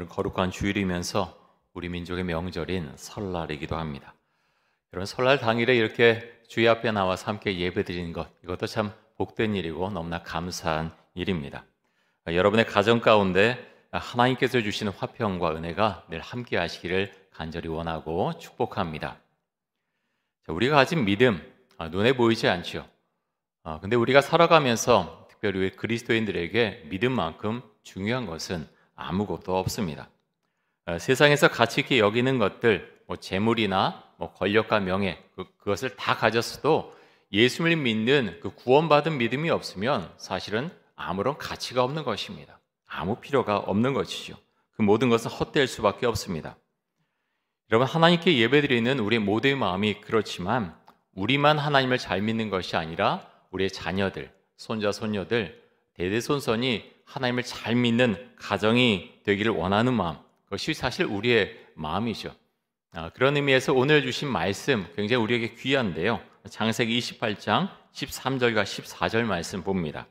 여러분, 거룩한 주일이면서 우리 민족의 명절인 설날이기도 합니다. 여러분, 설날 당일에 이렇게 주의 앞에 나와서 함께 예배드리는 것, 이것도 참 복된 일이고 너무나 감사한 일입니다. 여러분의 가정 가운데 하나님께서 주시는 화평과 은혜가 늘 함께 하시기를 간절히 원하고 축복합니다. 우리가 가진 믿음, 눈에 보이지 않죠. 근데 우리가 살아가면서 특별히 우리 그리스도인들에게 믿음만큼 중요한 것은 아무것도 없습니다. 세상에서 가치 있게 여기는 것들, 재물이나 권력과 명예, 그것을 다 가졌어도 예수를 믿는 그 구원받은 믿음이 없으면 사실은 아무런 가치가 없는 것입니다. 아무 필요가 없는 것이죠. 그 모든 것은 헛될 수밖에 없습니다. 여러분, 하나님께 예배드리는 우리의 모두의 마음이 그렇지만 우리만 하나님을 잘 믿는 것이 아니라 우리의 자녀들, 손자, 손녀들, 대대손손이 하나님을 잘 믿는 가정이 되기를 원하는 마음, 그것이 사실 우리의 마음이죠. 그런 의미에서 오늘 주신 말씀 굉장히 우리에게 귀한데요. 창세기 28장 13절과 14절 말씀 봅니다.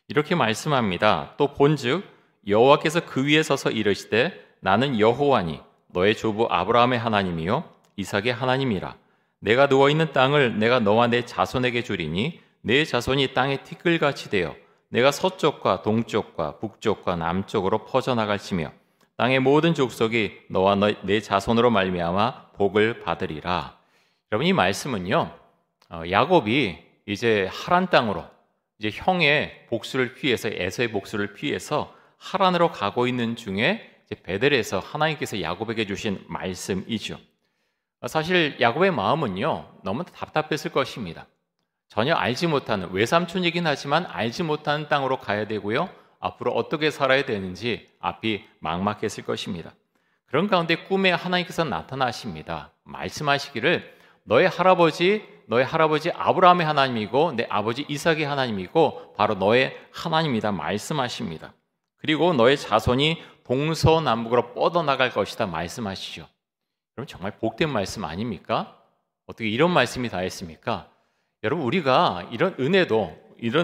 이렇게 말씀합니다. 또 본즉 여호와께서 그 위에 서서 이르시되 나는 여호와니 너의 조부 아브라함의 하나님이요 이삭의 하나님이라. 내가 누워있는 땅을 내가 너와 내 자손에게 주리니 내 자손이 땅의 티끌같이 되어 내가 서쪽과 동쪽과 북쪽과 남쪽으로 퍼져나갈지며 땅의 모든 족속이 너와 내 자손으로 말미암아 복을 받으리라. 여러분, 이 말씀은요, 야곱이 이제 하란 땅으로 이제 형의 복수를 피해서, 에서의 복수를 피해서 하란으로 가고 있는 중에 이제 베델에서 하나님께서 야곱에게 주신 말씀이죠. 사실 야곱의 마음은요, 너무 답답했을 것입니다. 전혀 알지 못하는, 외삼촌이긴 하지만 알지 못하는 땅으로 가야 되고요, 앞으로 어떻게 살아야 되는지 앞이 막막했을 것입니다. 그런 가운데 꿈에 하나님께서 나타나십니다. 말씀하시기를 너의 할아버지 아브라함의 하나님이고 내 아버지 이삭의 하나님이고 바로 너의 하나님이다 말씀하십니다. 그리고 너의 자손이 동서남북으로 뻗어나갈 것이다 말씀하시죠. 여러분, 정말 복된 말씀 아닙니까? 어떻게 이런 말씀이 다 있습니까? 여러분, 우리가 이런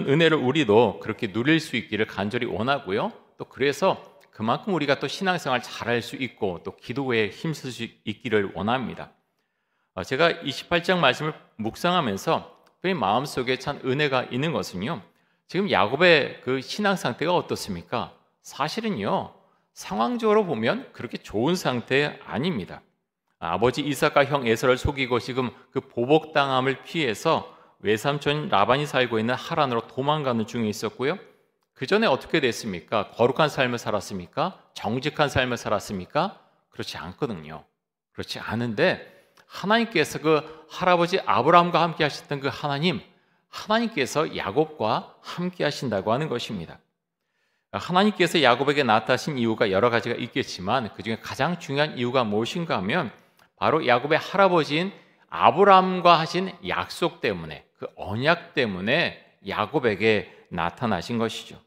은혜를 우리도 그렇게 누릴 수 있기를 간절히 원하고요. 또 그래서 그만큼 우리가 또 신앙생활 잘할 수 있고 또 기도에 힘쓸 수 있기를 원합니다. 제가 28장 말씀을 묵상하면서 그 마음속에 참 은혜가 있는 것은요, 지금 야곱의 그 신앙 상태가 어떻습니까? 사실은요, 상황적으로 보면 그렇게 좋은 상태 아닙니다. 아버지 이삭과 형 에서를 속이고 지금 그 보복당함을 피해서 외삼촌 라반이 살고 있는 하란으로 도망가는 중에 있었고요. 그 전에 어떻게 됐습니까? 거룩한 삶을 살았습니까? 정직한 삶을 살았습니까? 그렇지 않거든요. 그렇지 않은데 하나님께서 그 할아버지 아브라함과 함께 하셨던 그 하나님께서 야곱과 함께 하신다고 하는 것입니다. 하나님께서 야곱에게 나타나신 이유가 여러 가지가 있겠지만 그중에 가장 중요한 이유가 무엇인가 하면 바로 야곱의 할아버지인 아브라함과 하신 약속 때문에, 그 언약 때문에 야곱에게 나타나신 것이죠.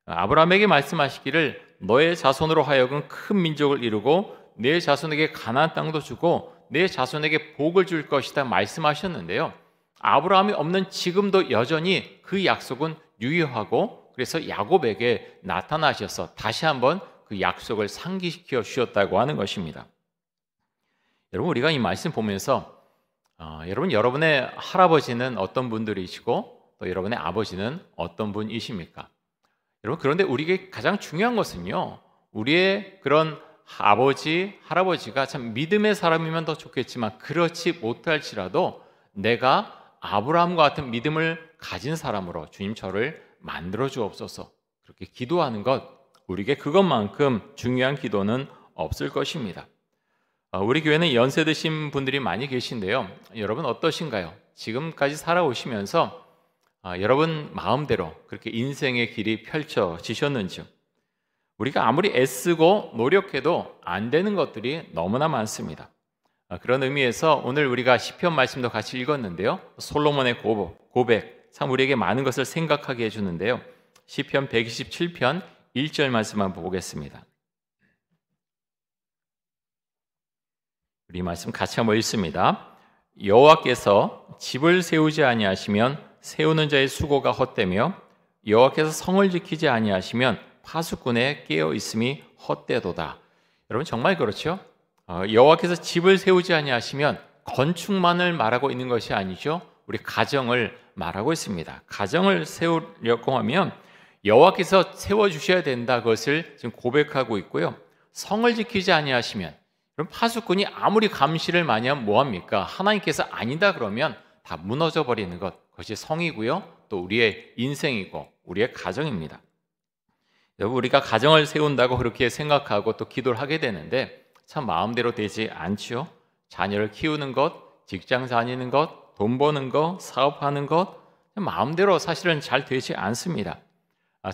아브라함에게 말씀하시기를 너의 자손으로 하여금 큰 민족을 이루고 내 자손에게 가나안 땅도 주고 내 자손에게 복을 줄 것이다 말씀하셨는데요. 아브라함이 없는 지금도 여전히 그 약속은 유효하고 그래서 야곱에게 나타나셔서 다시 한번 그 약속을 상기시켜 주셨다고 하는 것입니다. 여러분, 우리가 이 말씀 보면서 여러분의 할아버지는 어떤 분들이시고 또 여러분의 아버지는 어떤 분이십니까? 여러분, 그런데 우리에게 가장 중요한 것은요, 우리의 그런 아버지, 할아버지가 참 믿음의 사람이면 더 좋겠지만 그렇지 못할지라도 내가 아브라함과 같은 믿음을 가진 사람으로 주님 저를 만들어 주옵소서, 그렇게 기도하는 것, 우리에게 그것만큼 중요한 기도는 없을 것입니다. 우리 교회는 연세 드신 분들이 많이 계신데요. 여러분 어떠신가요? 지금까지 살아오시면서 여러분 마음대로 그렇게 인생의 길이 펼쳐지셨는지요? 우리가 아무리 애쓰고 노력해도 안 되는 것들이 너무나 많습니다. 그런 의미에서 오늘 우리가 시편 말씀도 같이 읽었는데요. 솔로몬의 고백, 참 우리에게 많은 것을 생각하게 해주는데요. 시편 127편 1절 말씀 한번 보겠습니다. 우리 말씀 같이 한번 읽습니다. 여호와께서 집을 세우지 아니하시면 세우는 자의 수고가 헛되며 여호와께서 성을 지키지 아니하시면 파수꾼의 깨어 있음이 헛되도다. 여러분 정말 그렇죠? 여호와께서 집을 세우지 아니하시면 건축만을 말하고 있는 것이 아니죠. 우리 가정을 말하고 있습니다. 가정을 세우려고 하면 여호와께서 세워주셔야 된다, 그것을 지금 고백하고 있고요. 성을 지키지 아니하시면, 그럼 파수꾼이 아무리 감시를 많이 하면 뭐합니까? 하나님께서 아니다 그러면 다 무너져 버리는 것, 그것이 성이고요, 또 우리의 인생이고 우리의 가정입니다. 여러분, 우리가 가정을 세운다고 그렇게 생각하고 또 기도를 하게 되는데 참 마음대로 되지 않지요. 자녀를 키우는 것, 직장 다니는 것, 돈 버는 것, 사업하는 것, 마음대로 사실은 잘 되지 않습니다.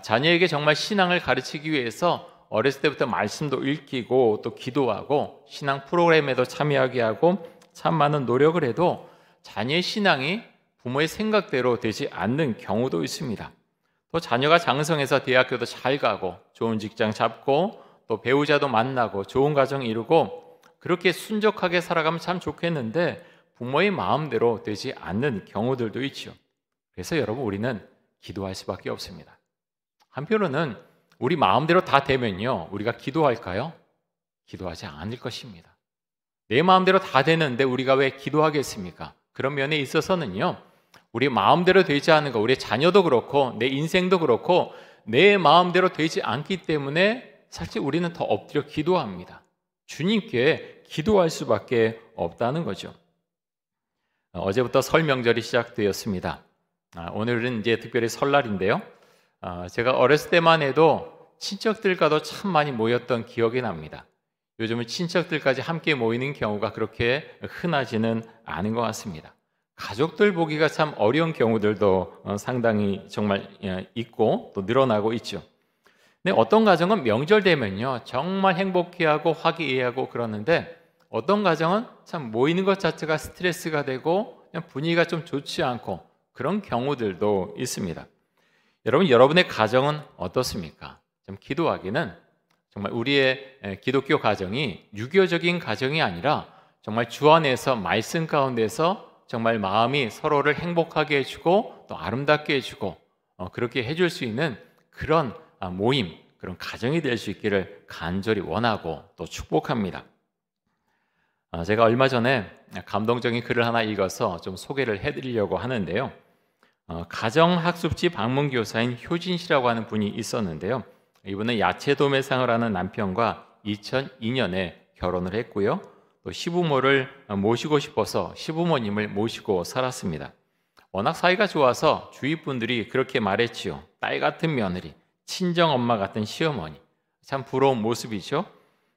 자녀에게 정말 신앙을 가르치기 위해서 어렸을 때부터 말씀도 읽히고 또 기도하고 신앙 프로그램에도 참여하게 하고 참 많은 노력을 해도 자녀의 신앙이 부모의 생각대로 되지 않는 경우도 있습니다. 또 자녀가 장성해서 대학교도 잘 가고 좋은 직장 잡고 또 배우자도 만나고 좋은 가정 이루고 그렇게 순적하게 살아가면 참 좋겠는데 부모의 마음대로 되지 않는 경우들도 있죠. 그래서 여러분, 우리는 기도할 수밖에 없습니다. 한편으로는 우리 마음대로 다 되면요, 우리가 기도할까요? 기도하지 않을 것입니다. 내 마음대로 다 되는데 우리가 왜 기도하겠습니까? 그런 면에 있어서는요, 우리 마음대로 되지 않은 거, 우리 자녀도 그렇고 내 인생도 그렇고 내 마음대로 되지 않기 때문에 사실 우리는 더 엎드려 기도합니다. 주님께 기도할 수밖에 없다는 거죠. 어제부터 설 명절이 시작되었습니다. 오늘은 이제 특별히 설날인데요. 제가 어렸을 때만 해도 친척들과도 참 많이 모였던 기억이 납니다. 요즘은 친척들까지 함께 모이는 경우가 그렇게 흔하지는 않은 것 같습니다. 가족들 보기가 참 어려운 경우들도 상당히 정말 있고 또 늘어나고 있죠. 근데 어떤 가정은 명절 되면요, 정말 행복해하고 화기애애하고 그러는데 어떤 가정은 참 모이는 것 자체가 스트레스가 되고 그냥 분위기가 좀 좋지 않고 그런 경우들도 있습니다. 여러분의 가정은 어떻습니까? 좀 기도하기는 정말 우리의 기독교 가정이 유교적인 가정이 아니라 정말 주 안에서 말씀 가운데서 정말 마음이 서로를 행복하게 해주고 또 아름답게 해주고 그렇게 해줄 수 있는 그런 모임, 그런 가정이 될 수 있기를 간절히 원하고 또 축복합니다. 제가 얼마 전에 감동적인 글을 하나 읽어서 좀 소개를 해드리려고 하는데요. 가정학습지 방문교사인 효진 씨라고 하는 분이 있었는데요. 이분은 야채도매상을 하는 남편과 2002년에 결혼을 했고요. 또 시부모를 모시고 싶어서 시부모님을 모시고 살았습니다. 워낙 사이가 좋아서 주위 분들이 그렇게 말했지요. 딸 같은 며느리, 친정엄마 같은 시어머니. 참 부러운 모습이죠.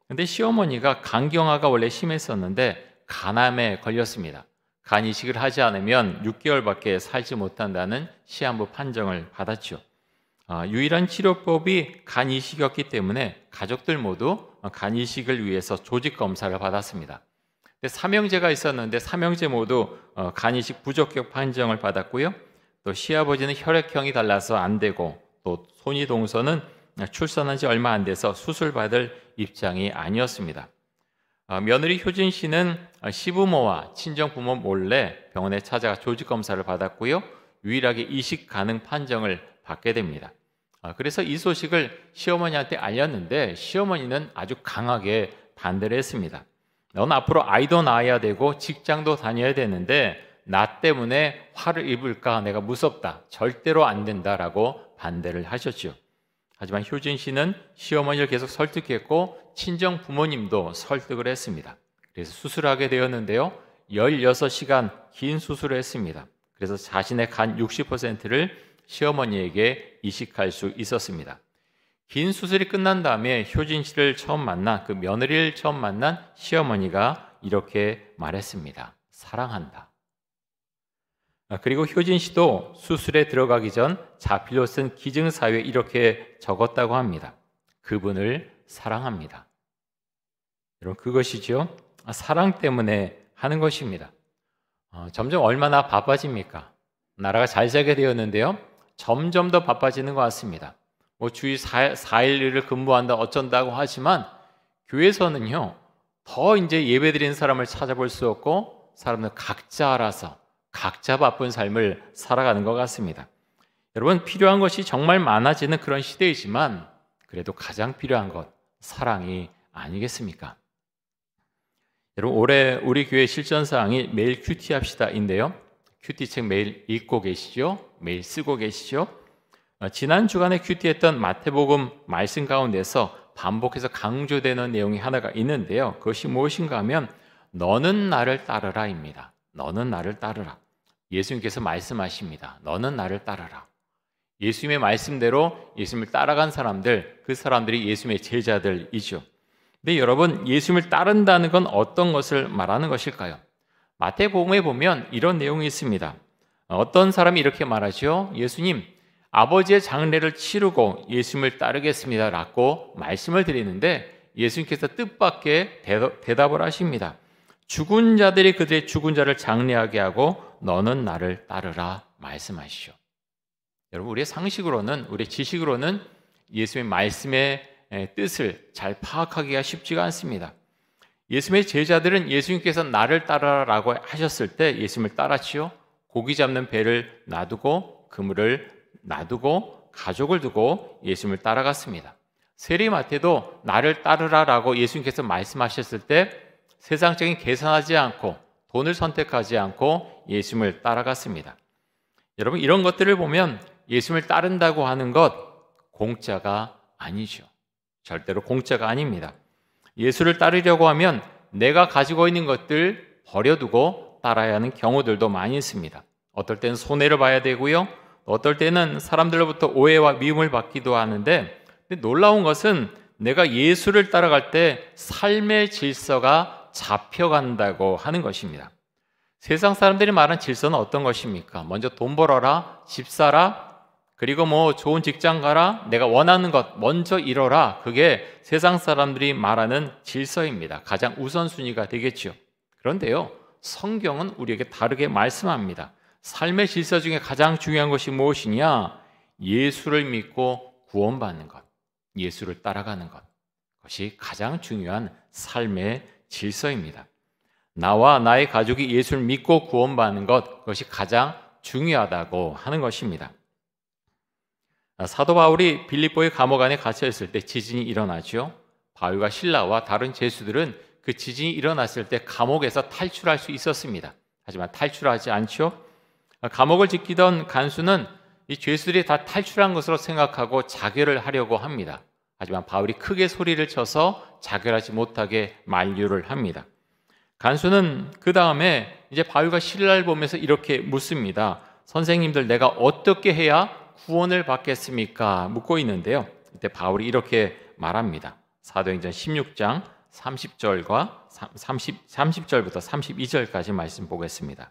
근데 시어머니가 간경화가 원래 심했었는데 간암에 걸렸습니다. 간 이식을 하지 않으면 6개월밖에 살지 못한다는 시한부 판정을 받았죠. 유일한 치료법이 간 이식이었기 때문에 가족들 모두 간 이식을 위해서 조직 검사를 받았습니다. 근데 삼형제가 있었는데 삼형제 모두 간 이식 부적격 판정을 받았고요. 또 시아버지는 혈액형이 달라서 안 되고 또 손이 동서는 출산한 지 얼마 안 돼서 수술받을 입장이 아니었습니다. 며느리 효진 씨는 시부모와 친정부모 몰래 병원에 찾아가 조직검사를 받았고요. 유일하게 이식 가능 판정을 받게 됩니다. 그래서 이 소식을 시어머니한테 알렸는데 시어머니는 아주 강하게 반대를 했습니다. 넌 앞으로 아이도 낳아야 되고 직장도 다녀야 되는데 나 때문에 화를 입을까 내가 무섭다. 절대로 안 된다라고 반대를 하셨죠. 하지만 효진 씨는 시어머니를 계속 설득했고 친정 부모님도 설득을 했습니다. 그래서 수술하게 되었는데요. 16시간 긴 수술을 했습니다. 그래서 자신의 간 60%를 시어머니에게 이식할 수 있었습니다. 긴 수술이 끝난 다음에 효진 씨를 처음 만난 그 며느리를 처음 만난 시어머니가 이렇게 말했습니다. 사랑한다. 그리고 효진 씨도 수술에 들어가기 전 자필로 쓴 기증사유에 이렇게 적었다고 합니다. 그분을 사랑합니다. 여러분, 그것이죠. 사랑 때문에 하는 것입니다. 점점 얼마나 바빠집니까? 나라가 잘 살게 되었는데요. 점점 더 바빠지는 것 같습니다. 주일 4일을 근무한다 어쩐다고 하지만 교회에서는요. 더 이제 예배드리는 사람을 찾아볼 수 없고 사람들 각자 알아서 각자 바쁜 삶을 살아가는 것 같습니다. 여러분, 필요한 것이 정말 많아지는 그런 시대이지만 그래도 가장 필요한 것, 사랑이 아니겠습니까? 여러분, 올해 우리 교회 실전사항이 매일 큐티합시다인데요. 큐티책 매일 읽고 계시죠? 매일 쓰고 계시죠? 지난 주간에 큐티했던 마태복음 말씀 가운데서 반복해서 강조되는 내용이 하나가 있는데요. 그것이 무엇인가 하면 너는 나를 따르라입니다. 너는 나를 따르라. 예수님께서 말씀하십니다. 너는 나를 따르라. 예수님의 말씀대로 예수님을 따라간 사람들, 그 사람들이 예수님의 제자들이죠. 근데 여러분, 예수님을 따른다는 건 어떤 것을 말하는 것일까요? 마태복음에 보면 이런 내용이 있습니다. 어떤 사람이 이렇게 말하죠. 예수님, 아버지의 장례를 치르고 예수님을 따르겠습니다 라고 말씀을 드리는데 예수님께서 뜻밖의 대답을 하십니다. 죽은 자들이 그들의 죽은 자를 장례하게 하고 너는 나를 따르라 말씀하시죠. 여러분, 우리의 상식으로는, 우리의 지식으로는 예수님의 말씀의 뜻을 잘 파악하기가 쉽지가 않습니다. 예수님의 제자들은 예수님께서 나를 따르라고 하셨을 때 예수님을 따랐지요. 고기 잡는 배를 놔두고 그물을 놔두고 가족을 두고 예수님을 따라갔습니다. 세리마태도 나를 따르라라고 예수님께서 말씀하셨을 때 세상적인 계산하지 않고 돈을 선택하지 않고 예수님을 따라갔습니다. 여러분, 이런 것들을 보면 예수님을 따른다고 하는 것 공짜가 아니죠. 절대로 공짜가 아닙니다. 예수를 따르려고 하면 내가 가지고 있는 것들 버려두고 따라야 하는 경우들도 많이 있습니다. 어떨 때는 손해를 봐야 되고요. 어떨 때는 사람들로부터 오해와 미움을 받기도 하는데, 근데 놀라운 것은 내가 예수를 따라갈 때 삶의 질서가 잡혀간다고 하는 것입니다. 세상 사람들이 말하는 질서는 어떤 것입니까? 먼저 돈 벌어라, 집 사라, 그리고 좋은 직장 가라, 내가 원하는 것 먼저 이뤄라. 그게 세상 사람들이 말하는 질서입니다. 가장 우선순위가 되겠죠. 그런데요, 성경은 우리에게 다르게 말씀합니다. 삶의 질서 중에 가장 중요한 것이 무엇이냐? 예수를 믿고 구원받는 것, 예수를 따라가는 것. 그것이 가장 중요한 삶의 질서입니다. 나와 나의 가족이 예수를 믿고 구원받는 것, 그것이 가장 중요하다고 하는 것입니다. 사도 바울이 빌립보의 감옥 안에 갇혀 있을 때 지진이 일어나죠. 바울과 실라와 다른 죄수들은 그 지진이 일어났을 때 감옥에서 탈출할 수 있었습니다. 하지만 탈출하지 않죠. 감옥을 지키던 간수는 이 죄수들이 다 탈출한 것으로 생각하고 자결을 하려고 합니다. 하지만 바울이 크게 소리를 쳐서 자결하지 못하게 만류를 합니다. 간수는 그 다음에 이제 바울과 실라를 보면서 이렇게 묻습니다. 선생님들, 내가 어떻게 해야 구원을 받겠습니까? 묻고 있는데요. 이때 바울이 이렇게 말합니다. 사도행전 16장 30절과 30절부터 32절까지 말씀 보겠습니다.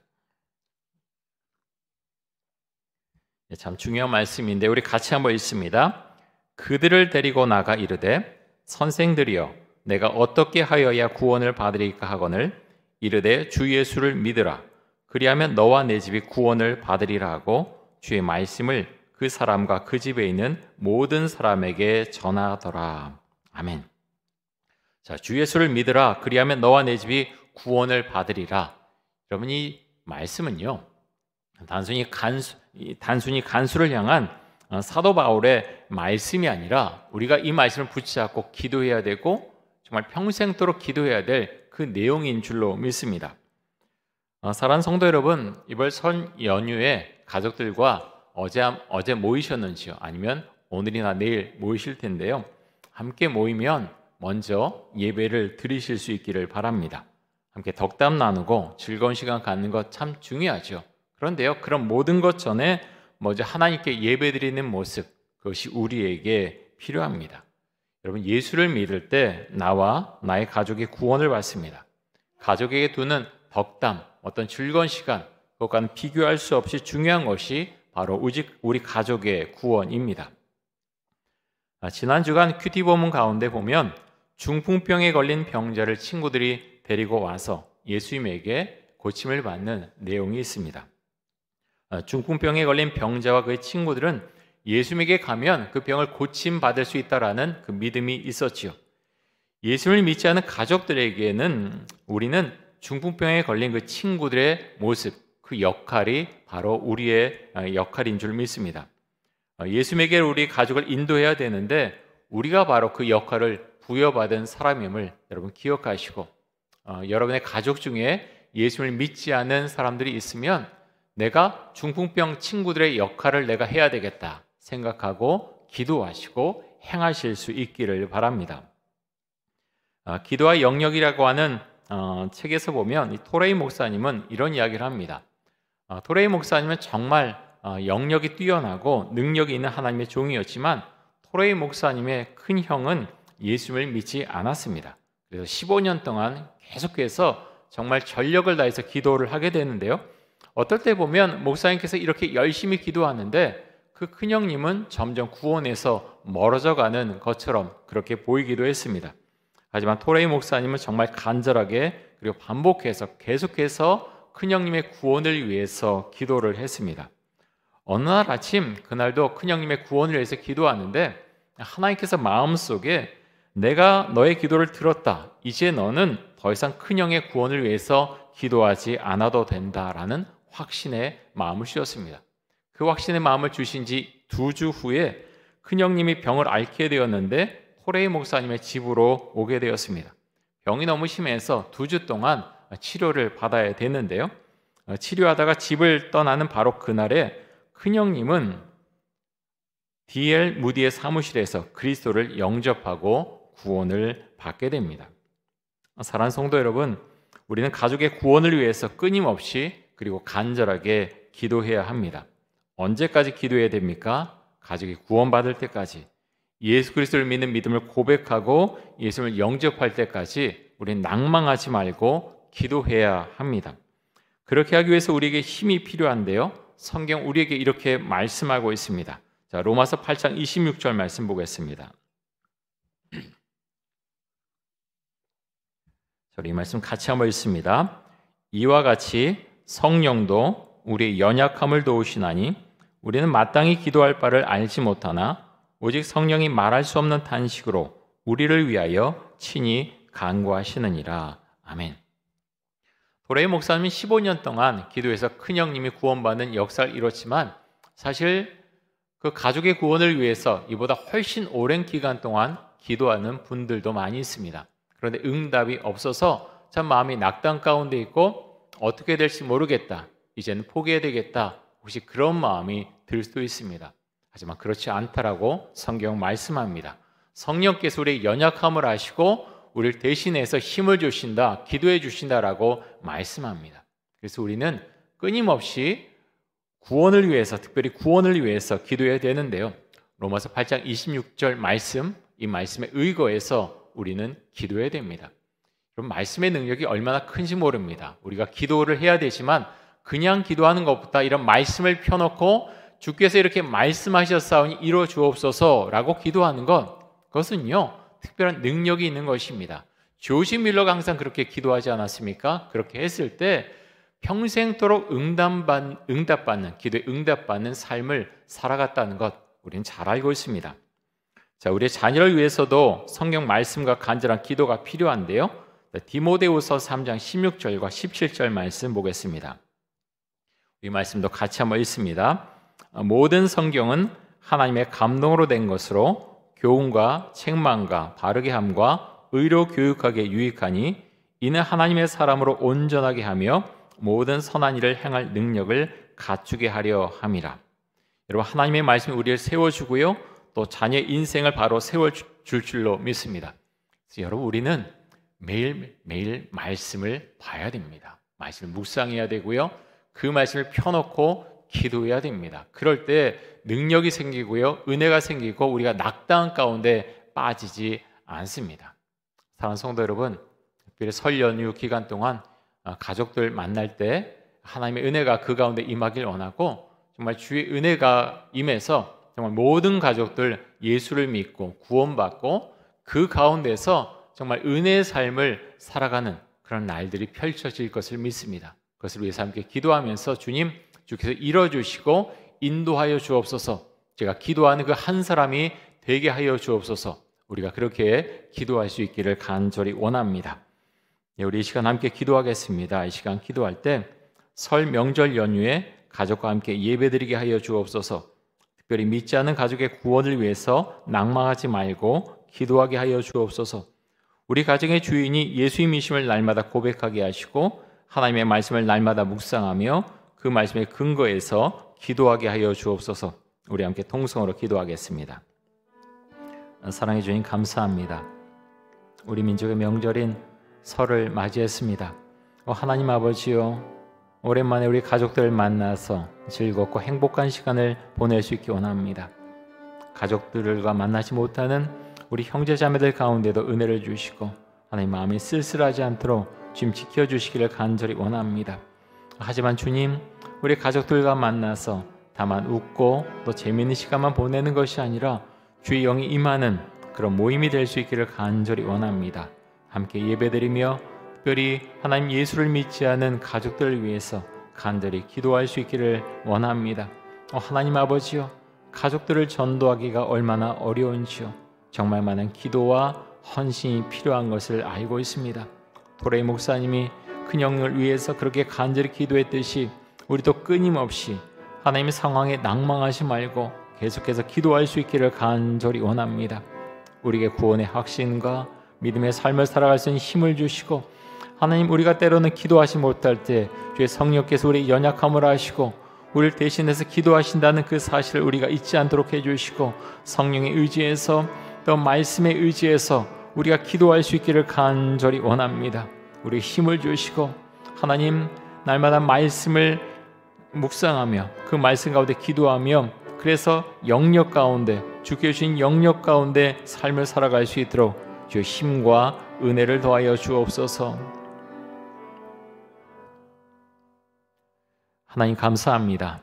참 중요한 말씀인데 우리 같이 한번 읽습니다. 그들을 데리고 나가 이르되 선생들이여 내가 어떻게 하여야 구원을 받으리까 하거늘 이르되 주 예수를 믿으라 그리하면 너와 내 집이 구원을 받으리라 하고 주의 말씀을 그 사람과 그 집에 있는 모든 사람에게 전하더라. 아멘. 자, 주 예수를 믿으라 그리하면 너와 내 집이 구원을 받으리라. 여러분, 이 말씀은요 단순히 간수를 향한 사도 바울의 말씀이 아니라 우리가 이 말씀을 붙잡고 기도해야 되고 정말 평생도록 기도해야 될 그 내용인 줄로 믿습니다. 사랑하는 성도 여러분, 이번 설 연휴에 가족들과 어제 모이셨는지요? 아니면 오늘이나 내일 모이실 텐데요. 함께 모이면 먼저 예배를 드리실 수 있기를 바랍니다. 함께 덕담 나누고 즐거운 시간 갖는 것 참 중요하죠. 그런데요, 그런 모든 것 전에 먼저 하나님께 예배드리는 모습, 그것이 우리에게 필요합니다. 여러분, 예수를 믿을 때 나와 나의 가족이 구원을 받습니다. 가족에게 두는 덕담, 어떤 즐거운 시간, 그것과는 비교할 수 없이 중요한 것이 바로 우리 가족의 구원입니다. 지난 주간 큐티 본문 가운데 보면 중풍병에 걸린 병자를 친구들이 데리고 와서 예수님에게 고침을 받는 내용이 있습니다. 중풍병에 걸린 병자와 그의 친구들은 예수님에게 가면 그 병을 고침받을 수 있다라는 그 믿음이 있었지요. 예수님을 믿지 않은 가족들에게는 우리는 중풍병에 걸린 그 친구들의 모습, 그 역할이 바로 우리의 역할인 줄 믿습니다. 예수님에게 우리 가족을 인도해야 되는데 우리가 바로 그 역할을 부여받은 사람임을 여러분 기억하시고 여러분의 가족 중에 예수를 믿지 않는 사람들이 있으면 내가 중풍병 친구들의 역할을 내가 해야 되겠다 생각하고 기도하시고 행하실 수 있기를 바랍니다. 기도와 영역이라고 하는 책에서 보면 이 토레이 목사님은 이런 이야기를 합니다. 토레이 목사님은 정말 영역이 뛰어나고 능력이 있는 하나님의 종이었지만 토레이 목사님의 큰 형은 예수를 믿지 않았습니다. 그래서 15년 동안 계속해서 정말 전력을 다해서 기도를 하게 되는데요. 어떨 때 보면 목사님께서 이렇게 열심히 기도하는데 그 큰형님은 점점 구원에서 멀어져가는 것처럼 그렇게 보이기도 했습니다. 하지만 토레이 목사님은 정말 간절하게 그리고 반복해서 계속해서 큰형님의 구원을 위해서 기도를 했습니다. 어느 날 아침 그날도 큰형님의 구원을 위해서 기도하는데 하나님께서 마음속에 내가 너의 기도를 들었다. 이제 너는 더 이상 큰형의 구원을 위해서 기도하지 않아도 된다라는 확신의 마음을 주셨습니다. 그 확신의 마음을 주신 지 2주 후에 큰형님이 병을 앓게 되었는데 토레이 목사님의 집으로 오게 되었습니다. 병이 너무 심해서 2주 동안 치료를 받아야 되는데요. 치료하다가 집을 떠나는 바로 그날에 큰형님은 D.L. 무디의 사무실에서 그리스도를 영접하고 구원을 받게 됩니다. 사랑하는 성도 여러분, 우리는 가족의 구원을 위해서 끊임없이 그리고 간절하게 기도해야 합니다. 언제까지 기도해야 됩니까? 가족이 구원받을 때까지, 예수 그리스도를 믿는 믿음을 고백하고 예수를 영접할 때까지 우리는 낭망하지 말고 기도해야 합니다. 그렇게 하기 위해서 우리에게 힘이 필요한데요. 성경 우리에게 이렇게 말씀하고 있습니다. 자, 로마서 8장 26절 말씀 보겠습니다. 이 말씀 같이 한번 읽습니다. 이와 같이 성령도 우리의 연약함을 도우시나니 우리는 마땅히 기도할 바를 알지 못하나 오직 성령이 말할 수 없는 탄식으로 우리를 위하여 친히 간구하시느니라. 아멘. 도레이 목사님은 15년 동안 기도해서 큰형님이 구원받는 역사를 이뤘지만 사실 그 가족의 구원을 위해서 이보다 훨씬 오랜 기간 동안 기도하는 분들도 많이 있습니다. 그런데 응답이 없어서 참 마음이 낙담 가운데 있고 어떻게 될지 모르겠다. 이제는 포기해야 되겠다. 혹시 그런 마음이 들 수도 있습니다. 하지만 그렇지 않다라고 성경 말씀합니다. 성령께서 우리의 연약함을 아시고 우리를 대신해서 힘을 주신다, 기도해 주신다라고 말씀합니다. 그래서 우리는 끊임없이 구원을 위해서, 특별히 구원을 위해서 기도해야 되는데요. 로마서 8장 26절 말씀, 이 말씀에 의거해서 우리는 기도해야 됩니다. 그럼 말씀의 능력이 얼마나 큰지 모릅니다. 우리가 기도를 해야 되지만 그냥 기도하는 것보다 이런 말씀을 펴놓고 주께서 이렇게 말씀하셨사오니 이루어 주옵소서라고 기도하는 것, 그것은요 특별한 능력이 있는 것입니다. 조지 밀러가 항상 그렇게 기도하지 않았습니까? 그렇게 했을 때 평생토록 응답받는, 기도에 응답받는 삶을 살아갔다는 것 우리는 잘 알고 있습니다. 자, 우리의 자녀를 위해서도 성경 말씀과 간절한 기도가 필요한데요. 디모데후서 3장 16절과 17절 말씀 보겠습니다. 이 말씀도 같이 한번 읽습니다. 모든 성경은 하나님의 감동으로 된 것으로 교훈과 책망과 바르게 함과 의로 교육하기에 유익하니 이는 하나님의 사람으로 온전하게 하며 모든 선한 일을 행할 능력을 갖추게 하려 함이라. 여러분, 하나님의 말씀이 우리를 세워주고요 또 자녀의 인생을 바로 세워줄 줄로 믿습니다. 그래서 여러분, 우리는 매일매일 말씀을 봐야 됩니다. 말씀을 묵상해야 되고요 그 말씀을 펴놓고 기도해야 됩니다. 그럴 때 능력이 생기고요 은혜가 생기고 우리가 낙담 가운데 빠지지 않습니다. 사랑하는 성도 여러분, 특별히 설 연휴 기간 동안 가족들 만날 때 하나님의 은혜가 그 가운데 임하길 원하고 정말 주의 은혜가 임해서 정말 모든 가족들 예수를 믿고 구원받고 그 가운데서 정말 은혜의 삶을 살아가는 그런 날들이 펼쳐질 것을 믿습니다. 그것을 위해서 함께 기도하면서 주께서 이뤄주시고 인도하여 주옵소서, 제가 기도하는 그 한 사람이 되게 하여 주옵소서, 우리가 그렇게 기도할 수 있기를 간절히 원합니다. 우리 이 시간 함께 기도하겠습니다. 이 시간 기도할 때 설 명절 연휴에 가족과 함께 예배드리게 하여 주옵소서, 특별히 믿지 않는 가족의 구원을 위해서 낭망하지 말고 기도하게 하여 주옵소서. 우리 가정의 주인이 예수님이심을 날마다 고백하게 하시고 하나님의 말씀을 날마다 묵상하며 그 말씀의 근거에서 기도하게 하여 주옵소서. 우리 함께 통성으로 기도하겠습니다. 사랑해 주님 감사합니다. 우리 민족의 명절인 설을 맞이했습니다. 하나님 아버지요, 오랜만에 우리 가족들을 만나서 즐겁고 행복한 시간을 보낼 수 있기 원합니다. 가족들과 만나지 못하는 우리 형제자매들 가운데도 은혜를 주시고 하나님 마음이 쓸쓸하지 않도록 주님 지켜주시기를 간절히 원합니다. 하지만 주님, 우리 가족들과 만나서 다만 웃고 또 재미있는 시간만 보내는 것이 아니라 주의 영이 임하는 그런 모임이 될 수 있기를 간절히 원합니다. 함께 예배드리며 특별히 하나님 예수를 믿지 않은 가족들을 위해서 간절히 기도할 수 있기를 원합니다. 하나님 아버지요, 가족들을 전도하기가 얼마나 어려운지요. 정말 많은 기도와 헌신이 필요한 것을 알고 있습니다. 도레이 목사님이 큰형을 위해서 그렇게 간절히 기도했듯이 우리도 끊임없이 하나님의 상황에 낭망하지 말고 계속해서 기도할 수 있기를 간절히 원합니다. 우리에게 구원의 확신과 믿음의 삶을 살아갈 수 있는 힘을 주시고 하나님, 우리가 때로는 기도하지 못할 때 주의 성령께서 우리의 연약함을 아시고 우리를 대신해서 기도하신다는 그 사실을 우리가 잊지 않도록 해주시고 성령의 의지에서 또 말씀의 의지에서 우리가 기도할 수 있기를 간절히 원합니다. 우리 힘을 주시고 하나님, 날마다 말씀을 묵상하며 그 말씀 가운데 기도하며 그래서 영역 가운데 주께 주신 영역 가운데 삶을 살아갈 수 있도록 주의 힘과 은혜를 더하여 주옵소서. 하나님 감사합니다.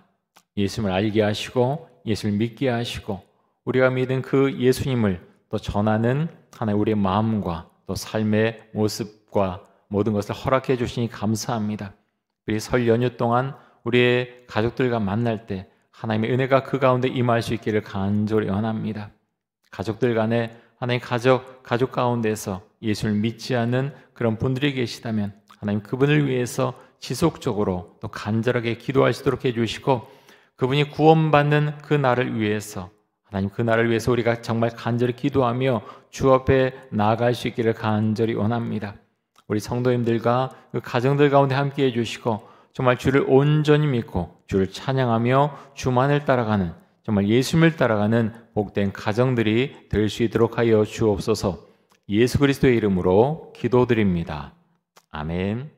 예수님을 알게 하시고 예수를 믿게 하시고 우리가 믿은 그 예수님을 또 전하는 하나님 우리의 마음과 또 삶의 모습과 모든 것을 허락해 주시니 감사합니다. 우리 설 연휴 동안 우리의 가족들과 만날 때 하나님의 은혜가 그 가운데 임할 수 있기를 간절히 원합니다. 가족들 간에 하나님 가족 가운데서 예수를 믿지 않는 그런 분들이 계시다면 하나님 그분을 위해서 지속적으로 또 간절하게 기도하시도록 해주시고 그분이 구원받는 그 날을 위해서 하나님 그 날을 위해서 우리가 정말 간절히 기도하며 주 앞에 나아갈 수 있기를 간절히 원합니다. 우리 성도님들과 그 가정들 가운데 함께 해주시고 정말 주를 온전히 믿고 주를 찬양하며 주만을 따라가는 정말 예수님을 따라가는 복된 가정들이 될 수 있도록 하여 주옵소서. 예수 그리스도의 이름으로 기도드립니다. 아멘.